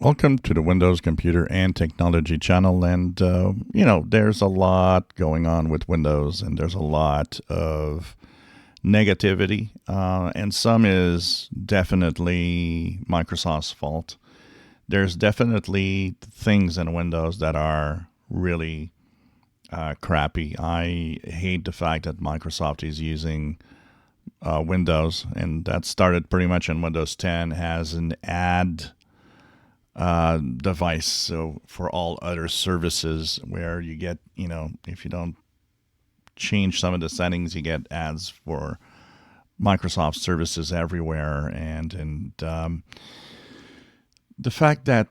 Welcome to the Windows Computer and Technology channel. And, there's a lot going on with Windows, and there's a lot of negativity. And some is definitely Microsoft's fault. There's definitely things in Windows that are really crappy. I hate the fact that Microsoft is using Windows, and that started pretty much in Windows 10, has an add device. So for all other services where you get, if you don't change some of the settings, you get ads for Microsoft services everywhere. And the fact that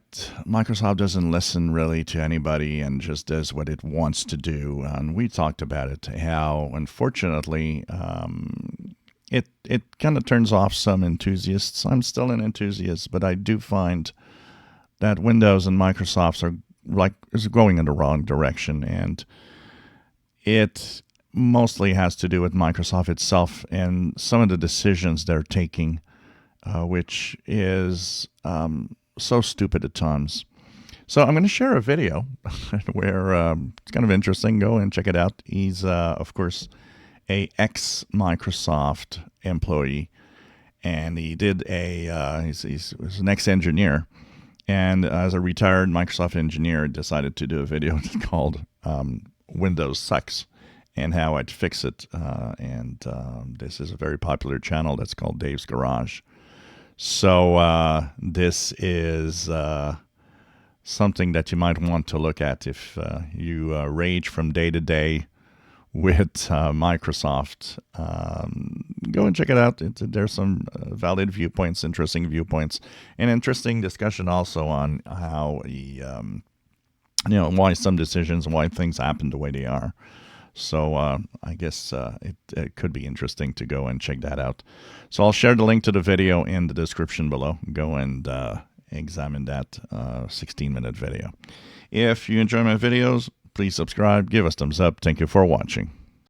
Microsoft doesn't listen really to anybody and just does what it wants to do. And we talked about it, how unfortunately it kind of turns off some enthusiasts. I'm still an enthusiast, but I do find that Windows and Microsoft is going in the wrong direction, and it mostly has to do with Microsoft itself and some of the decisions they're taking, which is so stupid at times. So I'm going to share a video where it's kind of interesting. Go and check it out. He's, of course, a ex-Microsoft employee, and he did he was an ex-engineer. And as a retired Microsoft engineer, decided to do a video called Windows Sucks and how I'd fix it. This is a very popular channel that's called Dave's Garage. So this is something that you might want to look at if you rage from day to day with Microsoft. Go and check it out. There's some valid viewpoints, interesting viewpoints, and interesting discussion also on how why some decisions, why things happen the way they are. So I guess it could be interesting to go and check that out. So I'll share the link to the video in the description below. Go and examine that 16-minute video. If you enjoy my videos, please subscribe, give us a thumbs up. Thank you for watching.